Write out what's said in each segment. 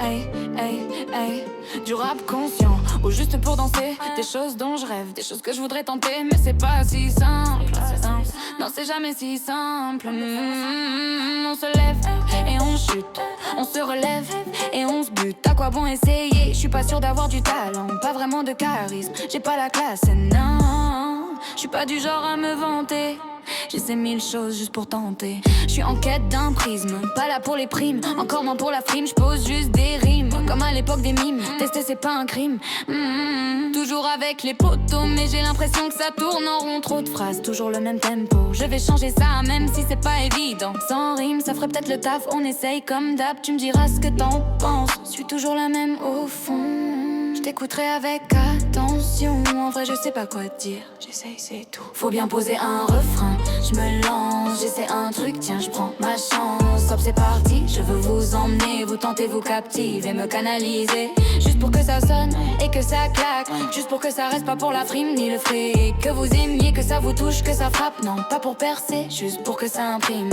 hey, hey, hey. Du rap conscient, ou juste pour danser. Des choses dont je rêve, des choses que je voudrais tenter. Mais c'est pas si simple, non c'est jamais si simple. On se lève et on chute, on se relève et on se bute. À quoi bon essayer? Je suis pas sûre d'avoir du talent, pas vraiment de charisme. J'ai pas la classe, non. Je suis pas du genre à me vanter. J'essaie mille choses juste pour tenter. Je suis en quête d'un prisme, pas là pour les primes, encore moins pour la frime. Je pose juste des rimes, comme à l'époque des mimes. Tester c'est pas un crime. Toujours avec les potos, mais j'ai l'impression que ça tourne en rond. Trop de phrases, toujours le même tempo. Je vais changer ça, même si c'est pas évident. Sans rime, ça ferait peut-être le taf. On essaye comme d'hab, tu me diras ce que t'en penses. Je suis toujours la même au fond. Je t'écouterai avec attention. En vrai, je sais pas quoi te dire. J'essaye, c'est tout. Faut bien poser un refrain. Je me lance, j'essaie un truc. Tiens, je prends ma chance. Hop, c'est parti. Je veux vous emmener, vous tenter, vous captiver, me canaliser. Juste pour que ça sonne et que ça claque. Juste pour que ça reste pas pour la frime ni le fric. Que vous aimiez, que ça vous touche, que ça frappe. Non, pas pour percer, juste pour que ça imprime.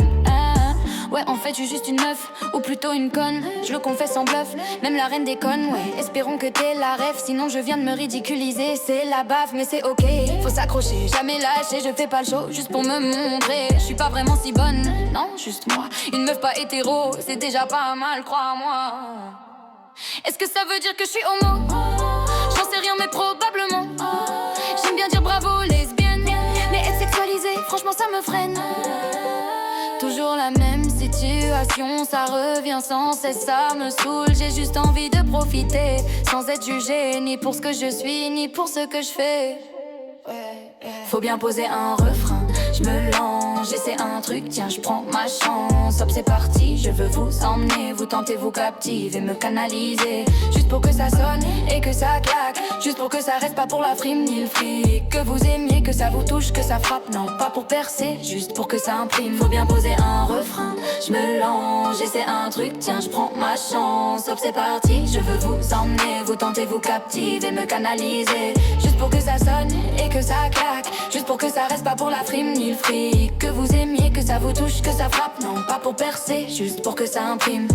Ouais, en fait, je suis juste une meuf, ou plutôt une conne. Je le confesse en bluff, même la reine des connes. Ouais, espérons que t'es la ref, sinon je viens de me ridiculiser. C'est la baffe, mais c'est ok. Faut s'accrocher, jamais lâcher. Je fais pas le show juste pour me montrer. Je suis pas vraiment si bonne, non, juste moi. Une meuf pas hétéro, c'est déjà pas mal, crois-moi. Est-ce que ça veut dire que je suis homo? J'en sais rien, mais probablement. J'aime bien dire bravo, lesbienne. Mais être sexualisée, franchement, ça me freine. Toujours la même situation, ça revient sans cesse, ça me saoule. J'ai juste envie de profiter, sans être jugée, ni pour ce que je suis, ni pour ce que je fais. Faut bien poser un refrain, je me lance, j'essaie un truc, tiens je prends ma chance. Hop c'est parti, je veux vous emmener, vous tenter, vous captiver, me canaliser. Juste pour que ça sonne et que ça claque, juste pour que ça reste pas pour la frime ni le fric. Que vous aimiez, que ça vous touche, que ça frappe, non pas pour percer, juste pour que ça imprime. Faut bien poser un refrain, je me lance, j'essaie un truc, tiens je prends ma chance. Hop c'est parti, je veux vous emmener, vous tenter, vous captiver, me canaliser. Juste pour que ça sonne et que ça claque, juste pour que ça reste pas pour la frime ni le fric. Que vous aimiez, que ça vous touche, que ça frappe, non pas pour percer, juste pour que ça imprime.